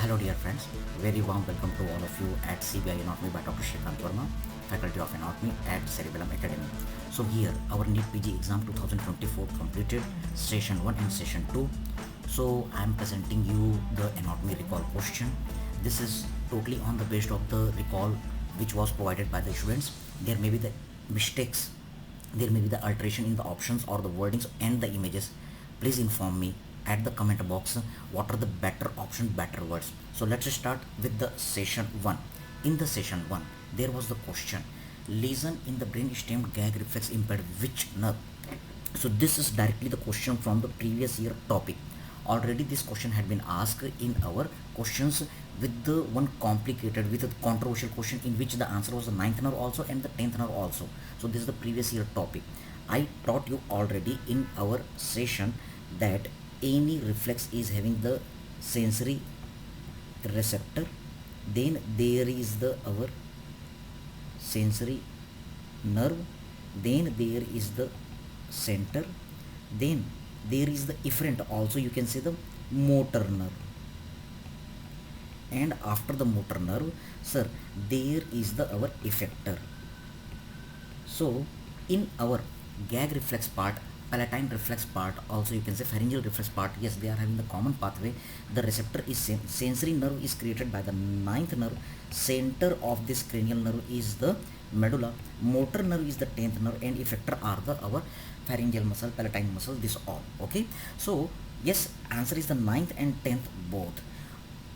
Hello dear friends, very warm welcome to all of you at AIIMS by Dr. Shrikant Verma, Faculty of Anatomy at Cerebellum Academy. So here our NEET PG exam 2024 completed session 1 and session 2. So I am presenting you the anatomy recall question. This is totally on the basis of the recall which was provided by the students. There may be the mistakes, there may be the alteration in the options or the wordings and the images. Please inform me at the comment box what are the better option, better words. So let's start with the session 1. In the session 1 there was the question, lesion in the brain stem gag reflex impaired which nerve. So this is directly the question from the previous year topic. Already this question had been asked in our questions with the one complicated, with a controversial question in which the answer was the 9th nerve also and the 10th nerve also. So this is the previous year topic. I taught you already in our session that any reflex is having the sensory receptor, then there is the our sensory nerve, then there is the center, then there is the efferent, also you can say the motor nerve, and after the motor nerve, sir, there is the our effector. So in our gag reflex part, palatine reflex part, also you can say pharyngeal reflex part, yes, they are having the common pathway. The receptor is same. Sensory nerve is created by the 9th nerve, center of this cranial nerve is the medulla, motor nerve is the 10th nerve, and effector are the our pharyngeal muscle, palatine muscle, this all. Okay, so yes, answer is the 9th and 10th both.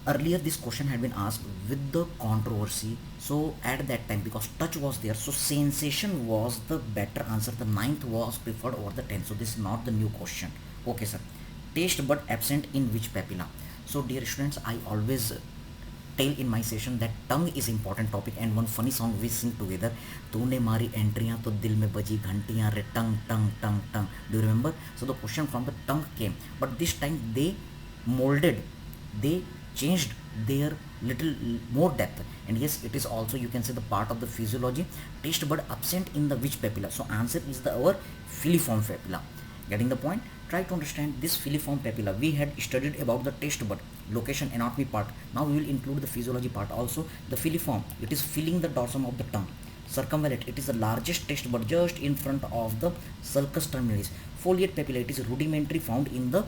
Earlier this question had been asked with the controversy, so at that time because touch was there, so sensation was the better answer, the 9th was preferred over the 10th. So this is not the new question. Okay sir, taste bud absent in which papilla. So dear students, I always tell in my session that tongue is important topic, and one funny song we sing together, तूने मारी एंट्रियां तो दिल में बजी घंटियां रे टंग टंग टंग टंग. Do you remember? So the question from the tongue came, but this time they molded, they changed their little more depth, and yes, it is also you can say the part of the physiology. Taste bud absent in the which papilla. So answer is the our filiform papilla. Getting the point? Try to understand this filiform papilla. We had studied about the taste bud location, anatomy part. Now we will include the physiology part also. The filiform, it is filling the dorsum of the tongue. Circumvallate, it is the largest taste bud just in front of the sulcus terminalis. Foliate papilla, it is rudimentary, found in the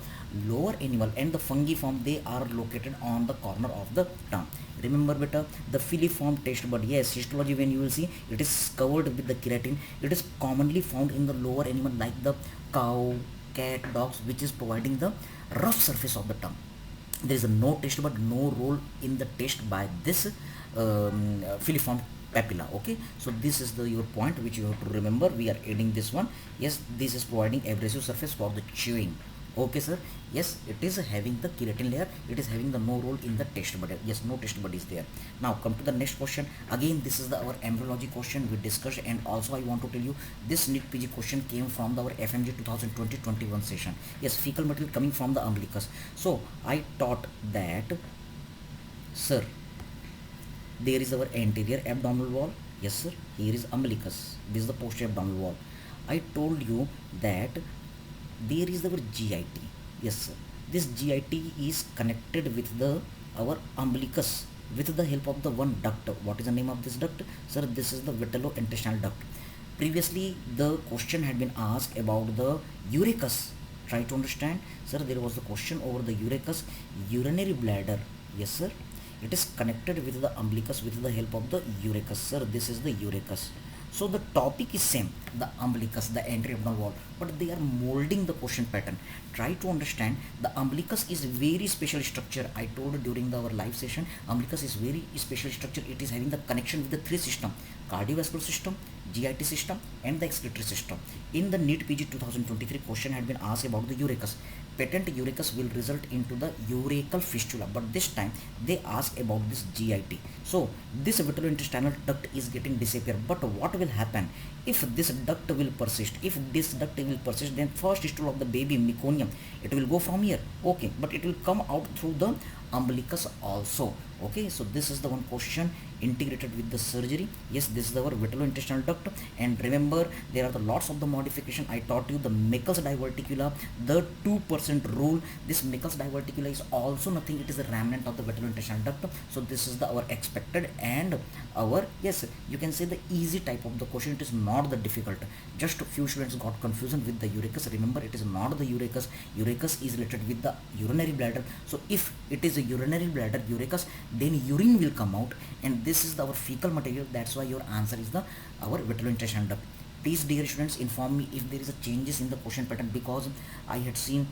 lower animal, and the fungiform, they are located on the corner of the tongue. Remember better the filiform taste bud. Yes, histology, when you will see, it is covered with the keratin. It is commonly found in the lower animal like the cow, cat, dogs, which is providing the rough surface of the tongue. There is no taste bud, no role in the taste by this filiform papilla. Okay, so this is the your point which you have to remember. We are adding this one. Yes, this is providing abrasive surface for the chewing. Okay sir, yes, it is having the keratin layer, it is having the no role in the taste bud. Yes, no taste bud is there. Now come to the next question. Again, this is the our embryology question we discussed, and also I want to tell you this NEET PG question came from the our FMGE 2020-21 session. Yes, fecal material coming from the umbilicus. So I taught that, sir, there is our anterior abdominal wall. Yes sir, here is umbilicus, this is the posterior abdominal wall. I told you that there is our GIT. Yes sir, this GIT is connected with the our umbilicus with the help of the one duct. What is the name of this duct? Sir, this is the vitello-intestinal duct. Previously the question had been asked about the urachus. Try to understand, sir, there was the question over the urachus, urinary bladder. Yes sir, it is connected with the umbilicus with the help of the urachus. Sir, this is the urachus. So the topic is same, the umbilicus, the anterior abdominal wall, but they are molding the question pattern. Try to understand, the umbilicus is very special structure. I told during our live session, umbilicus is very special structure. It is having the connection with the three system: cardiovascular system, GIT system, and the excretory system. In the NEET PG 2023 question had been asked about the urachus. Patent urachus will result into the urachal fistula, but this time they ask about this GIT. So this vitello-intestinal duct is getting disappear, but what will happen if this duct will persist? If this duct will persist, then first stool of the baby meconium, it will go from here. Okay, but it will come out through the umbilicus also. Okay, so this is the one question integrated with the surgery. Yes, this is our vitalointestinal duct. And remember, there are the lots of the modification. I taught you the Meckel's diverticula, the 2% rule. This Meckel's diverticula is also nothing, it is a remnant of the vitalointestinal duct. So this is the our expected and our, yes, you can say the easy type of the question. It is not the difficult. Just a few students got confusion with the uricus. Remember, it is not the uricus. Uricus is related with the urinary bladder. So if it is a urinary bladder uricus, then urine will come out, and this is our fecal material. That's why your answer is the our vitalointestinal duct. Please, dear students, inform me if there is a changes in the question pattern, because I had seen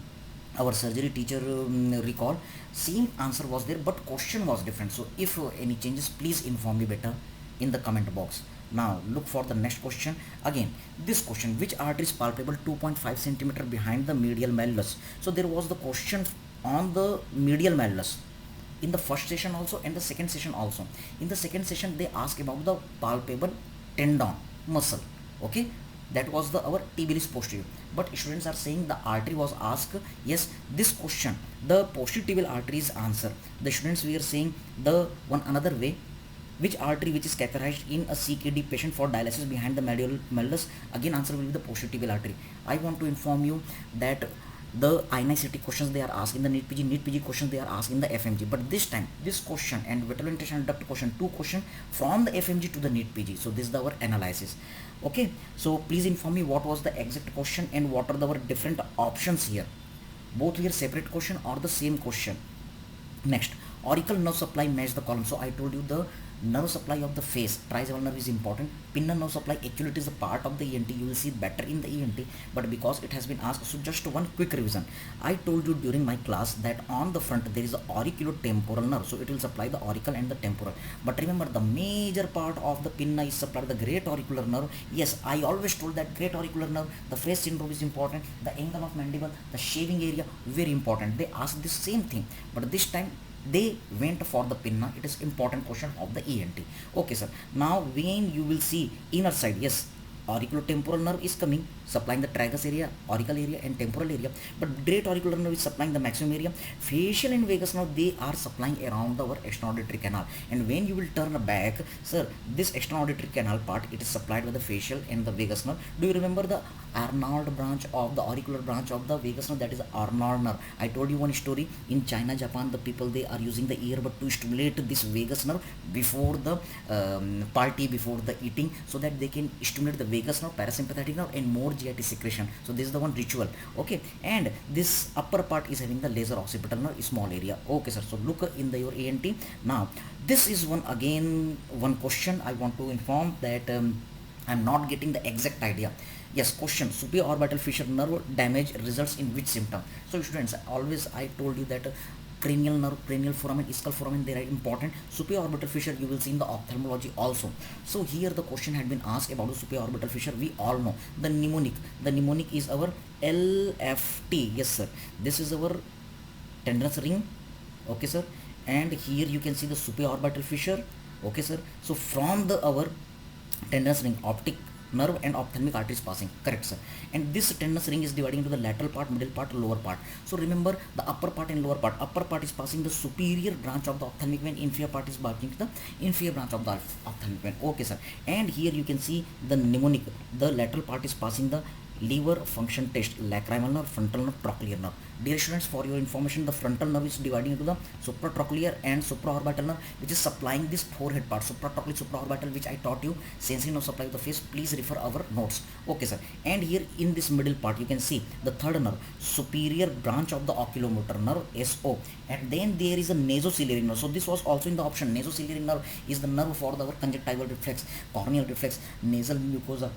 our surgery teacher recall same answer was there but question was different. So if any changes, please inform me better in the comment box. Now look for the next question. Again, this question, which artery is palpable 2.5 centimeter behind the medial malleus? So there was the question on the medial malleus in the first session also and the second session also. In the second session they asked about the palpable tendon muscle. Okay, that was the our tibialis posterior, but students are saying the artery was asked. Yes, this question the posterior tibial artery is answer. The students we are saying the one another way, which artery which is catheterized in a CKD patient for dialysis behind the medial malleus? Again, answer will be the posterior tibial artery. I want to inform you that the INICT questions they are asked in the NEET PG questions they are asked in the FMG, but this time this question and vitalointestinal duct question, two question from the FMG to the NEET PG. So this is our analysis. Okay, so please inform me what was the exact question and what are our different options here, both here separate question or the same question. Next, auricle nerve supply match the column. So I told you the nerve supply of the face, trigeminal nerve is important. Pinna nerve supply, actually it is a part of the ENT, you will see better in the ENT, but because it has been asked, so just one quick revision. I told you during my class that on the front there is a auriculotemporal nerve, so it will supply the auricle and the temporal. But remember, the major part of the pinna is supplied the great auricular nerve. Yes, I always told that great auricular nerve, the face syndrome is important, the angle of mandible, the shaving area, very important. They asked the same thing, but this time they went for the pinna. It is important question of the ENT. Okay sir, now when you will see inner side, yes, auriculotemporal nerve is coming, supplying the tragus area, auricle area and temporal area, but great auricular nerve is supplying the maximum area. Facial and vagus nerve, they are supplying around our external canal. And when you will turn back, sir, this external canal part, it is supplied by the facial and the vagus nerve. Do you remember the Arnold branch of the auricular branch of the vagus nerve? That is the Arnold nerve. I told you one story. In China, Japan, the people, they are using the earbud to stimulate this vagus nerve before the party, before the eating, so that they can stimulate the vagus nerve, parasympathetic nerve and more GIT secretion. So this is the one ritual. Okay, and this upper part is having the laser occipital nerve, small area. Okay sir, so look in the your ENT. Now this is one again one question I want to inform that I'm not getting the exact idea. Yes, question, superior orbital fissure nerve damage results in which symptom? So students, always I told you that cranial nerve, cranial foramen, ischial foramen, they are important. Superior orbital fissure you will see in the ophthalmology also. So here the question had been asked about the superior orbital fissure. We all know the mnemonic. The mnemonic is our LFT. Yes sir, this is our tenderness ring. Okay sir, and here you can see the superior orbital fissure. Okay sir, so from the our tenderness ring, optic nerve and ophthalmic arteries passing, correct sir. And this tenderness ring is dividing into the lateral part, middle part, lower part. So remember the upper part and lower part. Upper part is passing the superior branch of the ophthalmic vein, inferior part is passing the inferior branch of the ophthalmic vein. Okay sir, and here you can see the mnemonic, the lateral part is passing the liver function test, lacrimal nerve, frontal nerve, trochlear nerve. Dear students, for your information, the frontal nerve is dividing into the supratrochlear and supraorbital nerve, which is supplying this forehead part, supratrochlear, supraorbital, which I taught you, sensory nerve supply of the face. Please refer our notes. Okay sir, and here in this middle part you can see the third nerve, superior branch of the oculomotor nerve, SO, and then there is a nasociliary nerve. So this was also in the option. Nasociliary nerve is the nerve for our conjunctival reflex, corneal reflex, nasal mucosa.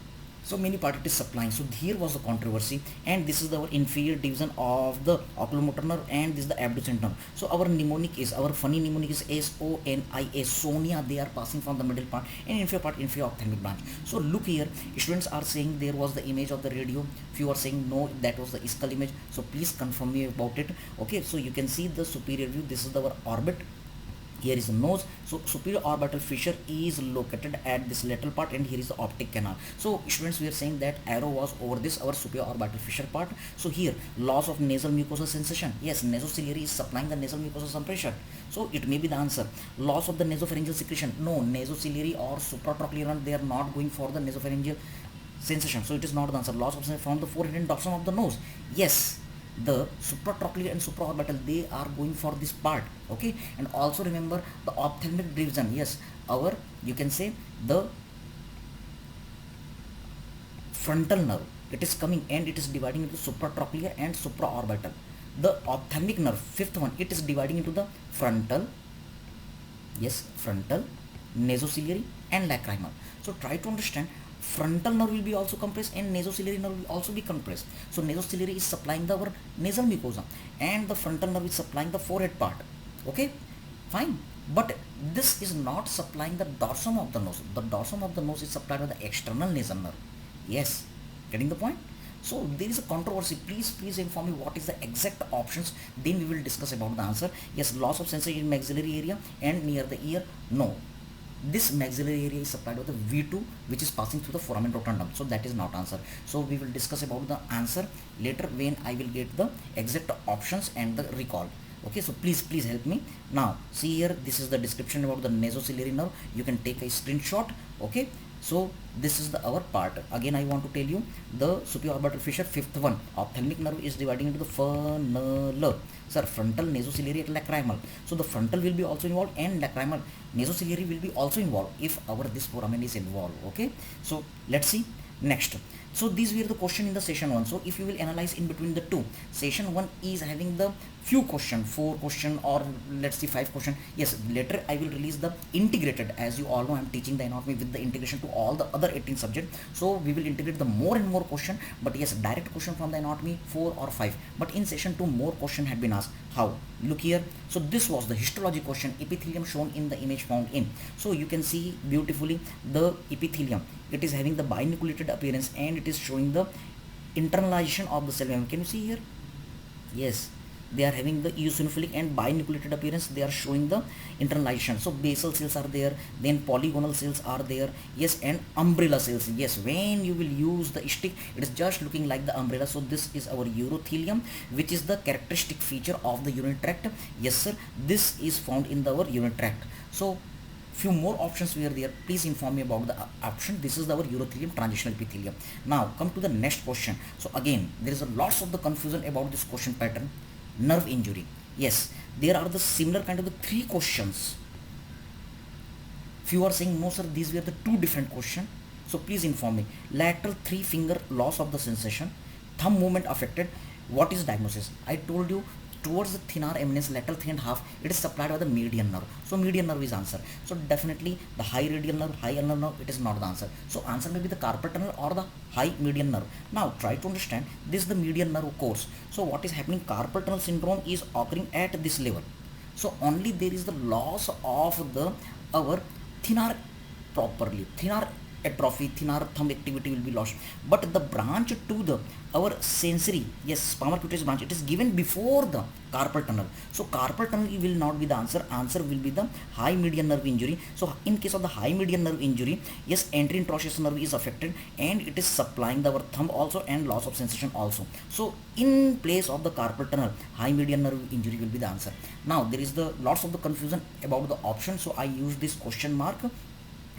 So many part it is supplying. So here was the controversy, and this is our inferior division of the oculomotor nerve, and this is the abducent nerve. So our mnemonic is, our funny mnemonic is SONIA, Sonia. They are passing from the middle part, and inferior part, inferior ophthalmic branch. So look here, students are saying there was the image of the radio. Few are saying no, that was the ischial image. So please confirm me about it. Okay, so you can see the superior view. This is our orbit. here is the nose. So superior orbital fissure is located at this lateral part, and here is the optic canal. So students, we are saying that arrow was over this our superior orbital fissure part. So here loss of nasal mucosa sensation. Yes, nasociliary is supplying the nasal mucosa some pressure, so it may be the answer. Loss of the nasopharyngeal secretion. No, nasociliary or supratrochlear, they are not going for the nasopharyngeal sensation, so it is not the answer. Loss of sensation from the forehead and dorsum of the nose. Yes, the supratrochlear and supraorbital, they are going for this part. Okay, and also remember the ophthalmic division. Yes, our, you can say, the frontal nerve, it is coming and it is dividing into supratrochlear and supraorbital. The ophthalmic nerve, fifth one, it is dividing into the frontal, yes, frontal, nasociliary and lacrimal. So try to understand, frontal nerve will be also compressed and nasociliary nerve will also be compressed. So nasociliary is supplying the our nasal mucosa and the frontal nerve is supplying the forehead part. Okay, fine, but this is not supplying the dorsum of the nose. The dorsum of the nose is supplied by the external nasal nerve. Yes, getting the point? So there is a controversy. Please inform me what is the exact options, then we will discuss about the answer. Yes, loss of sensation in maxillary area and near the ear. No, this maxillary area is supplied by the V2, which is passing through the foramen rotundum, so that is not answer. So we will discuss about the answer later when I will get the exact options and the recall. Okay, so please help me. Now see here, this is the description about the nasociliary nerve. You can take a screenshot. Okay, so this is the our part. Again I want to tell you, the superior orbital fissure, fifth one, ophthalmic nerve is dividing into the frontal, sir, frontal, nasociliary and lacrimal. So the frontal will be also involved and lacrimal, nasociliary will be also involved if our this foramen is involved. Okay, so let's see next. So these were the question in the session 1. So if you will analyze in between the two, session 1 is having the few question, 4 question or let's see 5 question. Yes, later I will release the integrated. As you all know, I am teaching the anatomy with the integration to all the other 18 subjects. So we will integrate the more and more question. But yes, direct question from the anatomy 4 or 5. But in session 2 more question had been asked. How? Look here. So this was the histology question, epithelium shown in the image found in. So you can see beautifully the epithelium. It is having the binucleated appearance and it is showing the internalization of the cell membrane. Can you see here? Yes, they are having the eosinophilic and binucleated appearance. They are showing the internalization. So basal cells are there, then polygonal cells are there. Yes, and umbrella cells. Yes, when you will use the stick, it is just looking like the umbrella. So this is our urothelium, which is the characteristic feature of the urinary tract. Yes sir, this is found in our urinary tract. So few more options were there. Please inform me about the option. This is our urothelium, transitional epithelium. Now come to the next question. So again, there is a lots of the confusion about this question pattern. Nerve injury. Yes, there are the similar kind of the 3 questions. Few are saying no sir, these were the 2 different questions. So please inform me. Lateral 3 finger loss of the sensation, thumb movement affected. What is diagnosis? I told you, towards the thenar eminence, lateral 3.5, it is supplied by the median nerve. So median nerve is answer. So definitely the high radial nerve, high ulnar nerve, it is not the answer. So answer may be the carpal tunnel or the high median nerve. Now try to understand, this is the median nerve course. So what is happening? Carpal tunnel syndrome is occurring at this level. So only there is the loss of the our thenar properly, thenar atrophy, thenar thumb activity will be lost, but the branch to the our sensory, yes, palmar cutis branch, it is given before the carpal tunnel. So carpal tunnel will not be the answer. Answer will be the high median nerve injury. So in case of the high median nerve injury, yes, entry introitious nerve is affected and it is supplying the our thumb also and loss of sensation also. So in place of the carpal tunnel, high median nerve injury will be the answer. Now there is the lots of the confusion about the option, so I use this question mark.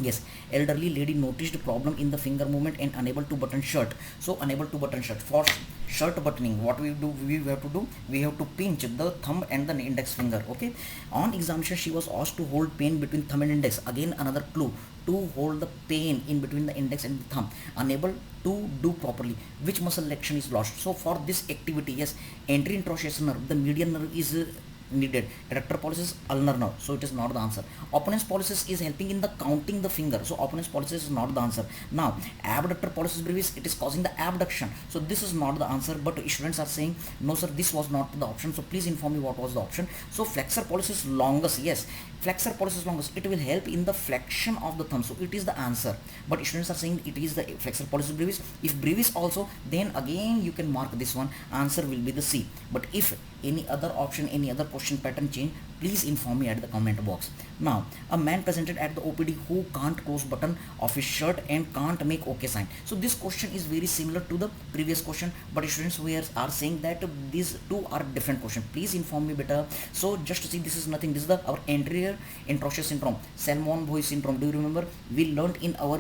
Yes, elderly lady noticed problem in the finger movement and unable to button shirt. So unable to button shirt. For shirt buttoning, what we do, we have to do, we have to pinch the thumb and the index finger. Okay, on examination she was asked to hold pen between thumb and index. Again another clue, to hold the pen in between the index and the thumb. Unable to do properly. Which muscle action is lost? So for this activity, yes, entry introitious nerve, the median nerve is needed. Adductor pollicis, ulnar nerve, so it is not the answer. Opponent's pollicis is helping in the counting the finger, so opponent's pollicis is not the answer. Now abductor pollicis brevis, it is causing the abduction, so this is not the answer. But students are saying no sir, this was not the option. So please inform me what was the option. So flexor pollicis longus, yes, flexor pollicis longus, it will help in the flexion of the thumb, so it is the answer. But students are saying it is the flexor pollicis brevis. If brevis also, then again you can mark this one, answer will be the C. But if any other option, any other question pattern change, Please inform me at the comment box. Now, a man presented at the OPD who can't close button of his shirt and can't make OK sign. So this question is very similar to the previous question, but students we are saying that these two are different question. Please inform me better. So just to see, this is nothing. This is the our anterior interosseous syndrome, Salmon-Boy syndrome. Do you remember we learned in our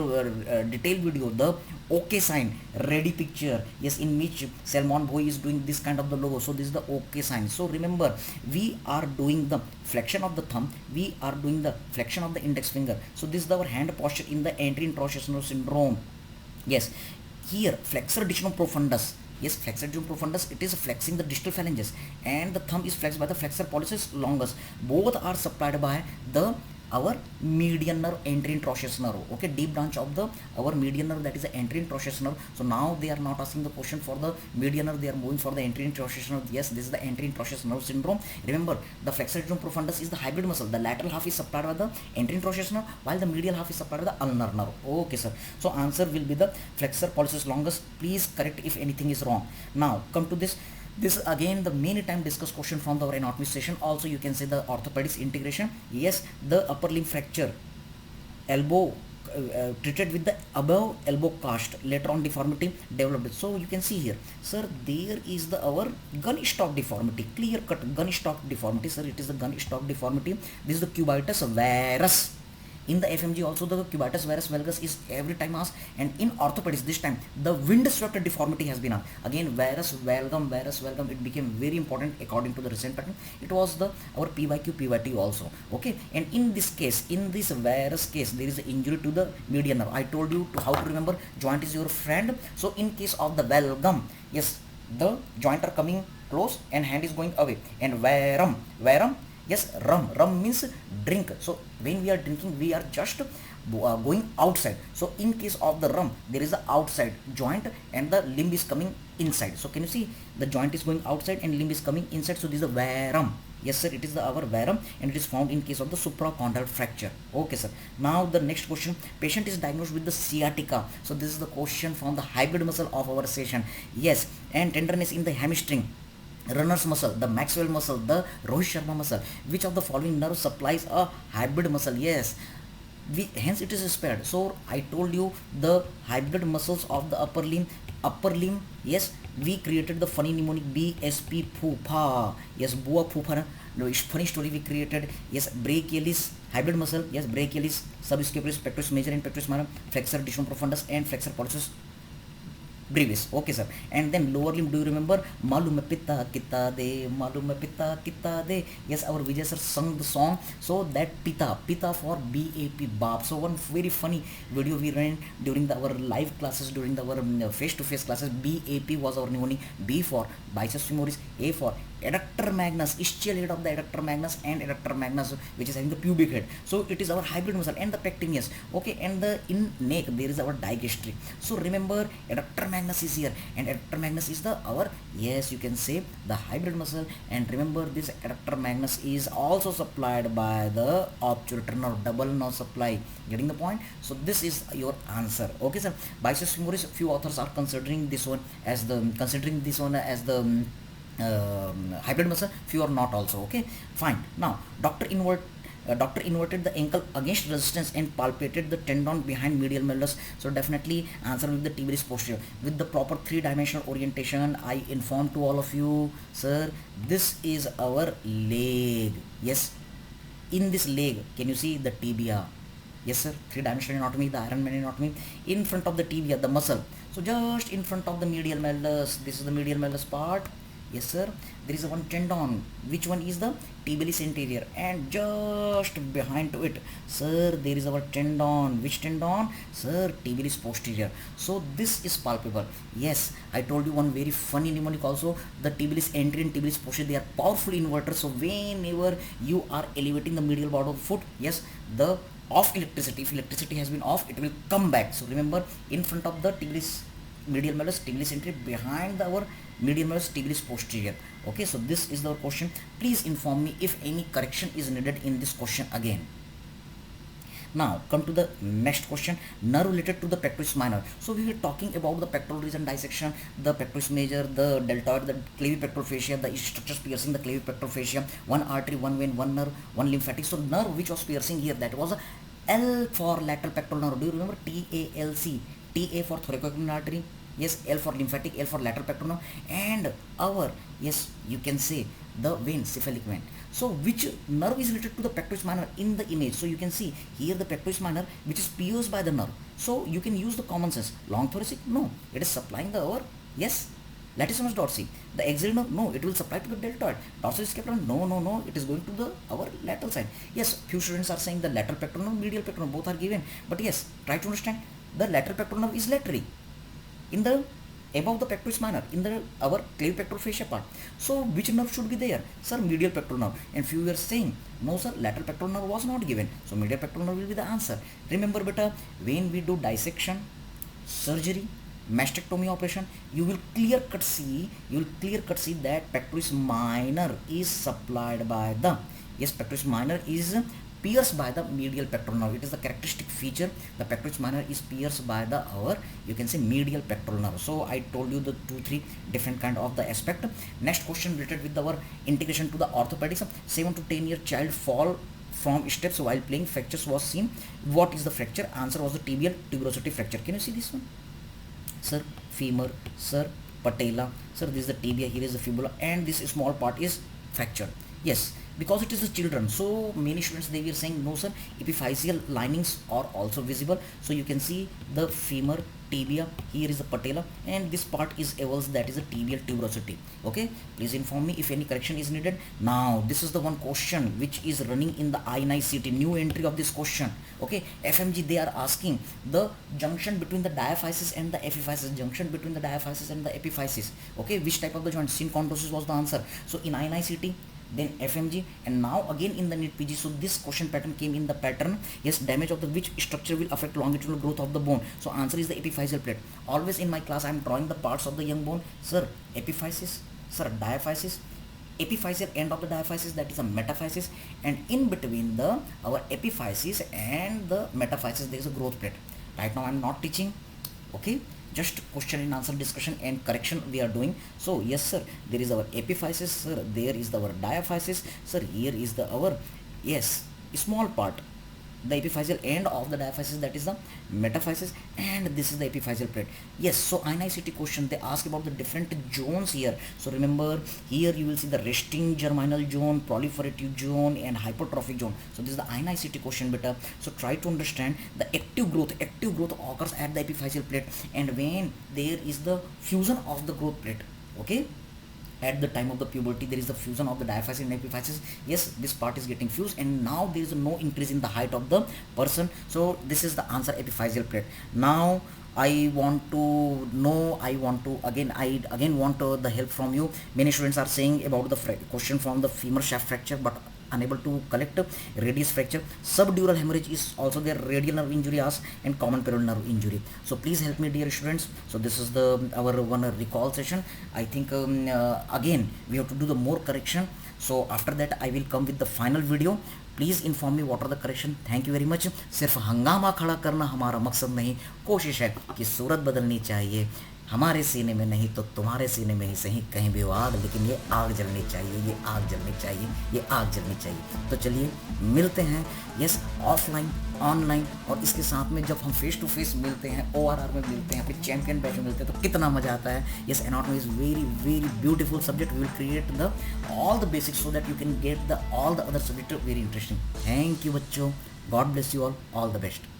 detailed video the OK sign, ready picture, yes, in which Salmon-Boy is doing this kind of the logo. So this is the OK sign. So remember, we are doing the flexion of the thumb, we are doing the flexion of the index finger. So this is our hand posture in the anterior interosseous syndrome. Yes, here flexor digitum profundus. Yes, flexor digitum profundus, it is flexing the distal phalanges, and the thumb is flexed by the flexor pollicis longus. Both are supplied by the our median nerve, anterior interosseous nerve. Okay, deep branch of the our median nerve, that is the anterior interosseous nerve. So now they are not asking the question for the median nerve, they are moving for the anterior interosseous nerve. Yes, this is the anterior interosseous nerve syndrome. Remember, the flexor digitum profundus is the hybrid muscle. The lateral half is supplied by the anterior interosseous nerve, while the medial half is supplied by the ulnar nerve. Okay, sir. So answer will be the flexor pollicis longus. Please correct if anything is wrong. Now come to this. This is again the many time discussed question from our anatomy session. Also you can say the orthopedics integration. Yes, the upper limb fracture, elbow treated with the above elbow cast, later on deformity developed. So you can see here, sir, there is the our gun stock deformity, clear cut gun stock deformity, sir. It is the gun stock deformity. This is the cubitus varus. In the FMGE also the cubitus varus valgus is every time asked, and in orthopedics this time the wind swept deformity has been asked. Again varus valgum, it became very important according to the recent pattern. It was the our PYQ PYT also. Okay, and in this case, in this varus case, there is an injury to the median nerve. I told you to how to remember joint is your friend. So in case of the valgum, yes, the joint are coming close and hand is going away, and varum, yes, rum means drink. So when we are drinking, we are just going outside. So in case of the rum, there is the outside joint and the limb is coming inside. So can you see the joint is going outside and limb is coming inside? So this is the varum. Yes, sir, it is the our varum, and it is found in case of the suprachondral fracture. Okay, sir. Now the next question, patient is diagnosed with the sciatica. So this is the question from the hybrid muscle of our session. Yes, and tenderness in the hamstring, runner's muscle, the Maxwell muscle, the Rohit Sharma muscle. Which of the following nerve supplies a hybrid muscle? Yes, hence it is spared. So I told you the hybrid muscles of the upper limb. Yes, we created the funny mnemonic BSP Poopa. Yes, Bua Poopa. No, funny story we created. Yes, brachialis hybrid muscle. Yes, brachialis, subscapularis, pectoris major and pectoris minor, flexor digitum profundus and flexor pollicis brevis. Okay, sir. And then lower limb, do you remember malum pitta kitta de? Yes, our Vijay sir sung the song. So that pitta for BAP bab. So one very funny video we ran during our live classes, during our face-to-face classes. BAP was our mnemonic. B for biceps femoris, A for adductor magnus, ischial head of the adductor magnus, and adductor magnus, which is having the pubic head. So it is our hybrid muscle, and the pectineus. Okay, and the in neck there is our digastric. So remember adductor magnus is here, and adductor magnus is the our, yes, you can say the hybrid muscle. And remember this adductor magnus is also supplied by the obturator nerve, double nerve supply. Getting the point? So this is your answer. Okay, sir. Biceps femoris, few authors are considering this one as the hybrid muscle, few are not also. Okay, fine. Now doctor inverted the ankle against resistance and palpated the tendon behind medial malleus. So definitely answer with the tibialis posterior with the proper three-dimensional orientation. I inform to all of you, sir, this is our leg. Yes, in this leg, can you see the tibia? Yes, sir, three-dimensional anatomy, the Iron Man anatomy. In front of the tibia, the muscle. So just in front of the medial malleus, this is the medial malleus part. Yes, sir, there is one tendon. Which one is the tibialis anterior? And just behind to it, sir, there is our tendon. Which tendon? Sir, tibialis posterior. So this is palpable. Yes, I told you one very funny mnemonic also. The tibialis anterior and tibialis posterior, they are powerful inverters. So whenever you are elevating the medial part of the foot, yes, the off electricity, if electricity has been off, it will come back. So remember, in front of the tibialis medial malleus, tibialis anterior, behind our medial malleus, tibialis posterior. Okay, so this is the question. Please inform me if any correction is needed in this question again. Now come to the next question, nerve related to the pectoris minor. So we were talking about the pectoral region dissection, the pectoris major, the deltoid, the clavipectoral fascia, the structures piercing the clavipectoral fascia, one artery, one vein, one nerve, one lymphatic. So nerve which was piercing here, that was a L for lateral pectoral nerve. Do you remember? TALC. TA for thoracoidal artery, yes, L for lymphatic, L for lateral pectoral nerve, and our, yes, you can say the vein, cephalic vein. So which nerve is related to the pectoris minor in the image? So you can see here the pectoris minor which is pierced by the nerve. So you can use the common sense. Long thoracic? No, it is supplying the our, yes, latissimus dorsi. The axial nerve? No, it will supply to the deltoid. Dorsal scapular? No, it is going to the our lateral side. Yes, few students are saying the lateral pectoral nerve, medial pectoral nerve, both are given. But yes, try to understand, the lateral pectoral nerve is laterally in the above the pectoris minor, in the our clavipectoral fascia part. So which nerve should be there? Sir, medial pectoral nerve. And few were saying no sir, lateral pectoral nerve was not given, so medial pectoral nerve will be the answer. Remember beta, when we do dissection, surgery, mastectomy operation, you will clear cut see that pectoris minor is supplied by the, yes, pectoris minor is pierced by the medial pectoral nerve. It is the characteristic feature, the pectoris minor is pierced by the our, you can say, medial pectoral nerve. So I told you the 2-3 different kind of the aspect. Next question related with our integration to the orthopedics. 7 to 10-year child fall from steps while playing, fractures was seen. What is the fracture? Answer was the tibial tuberosity fracture. Can you see this one? Sir, femur, sir, patella, sir, this is the tibia, here is the fibula, and this small part is fractured. Yes, because it is the children, so many students they were saying no sir, epiphyseal linings are also visible. So you can see the femur, tibia, here is the patella, and this part is avulsed, that is the tibial tuberosity. Okay, please inform me if any correction is needed. Now this is the one question which is running in the AIIMS, new entry of this question. Okay, FMG they are asking the junction between the diaphysis and the epiphysis, junction between the diaphysis and the epiphysis. Okay, which type of the joint? Synchondrosis was the answer. So in AIIMS, then FMG, and now again in the NEET PG. So this question pattern came in the pattern, yes, damage of the which structure will affect longitudinal growth of the bone. So answer is the epiphyseal plate. Always in my class I am drawing the parts of the young bone. Sir, epiphysis, sir, diaphysis, epiphyseal end of the diaphysis, that is a metaphysis, and in between the our epiphysis and the metaphysis there is a growth plate. Right now I am not teaching, okay, just question and answer discussion and correction we are doing. So yes sir, there is our epiphysis, sir, there is our diaphysis, sir, here is the our, yes, small part, the epiphyseal end of the diaphysis, that is the metaphysis, and this is the epiphyseal plate. Yes, so INICT question they ask about the different zones here. So remember, here you will see the resting germinal zone, proliferative zone, and hypertrophic zone. So this is the INICT question beta. So try to understand the active growth occurs at the epiphyseal plate, and when there is the fusion of the growth plate, okay, at the time of the puberty there is the fusion of the diaphysis and epiphysis. Yes, this part is getting fused, and now there is no increase in the height of the person. So this is the answer, epiphyseal plate. Now I want to know, I again want the help from you. Many students are saying about the question from the femur shaft fracture but unable to collect radius fracture. Subdural hemorrhage is also there, radial nerve injury asked, and common peroneal nerve injury. So please help me dear students. So this is the our one recall session. I think again we have to do the more correction. So after that I will come with the final video. Please inform me what are the correction. Thank you very much. सिर्फ हंगामा खड़ा करना हमारा मकसद नहीं, कोशिश है कि सूरत बदलनी चाहिए. हमारे सीने में नहीं तो तुम्हारे सीने में ही सही, कहीं भी वो आग, लेकिन ये आग जलनी चाहिए, ये आग जलनी चाहिए, ये आग जलनी चाहिए. तो चलिए मिलते हैं, यस, ऑफलाइन, ऑनलाइन, और इसके साथ में जब हम फेस टू फेस मिलते हैं, ORR में मिलते हैं, फिर चैंपियन बैच में मिलते हैं, तो कितना मजा आता है. Yes, anatomy is very very beautiful subject. We will create the all the basics so that you can get the all the other subject very interesting. Thank you बच्चों. God bless you all the best.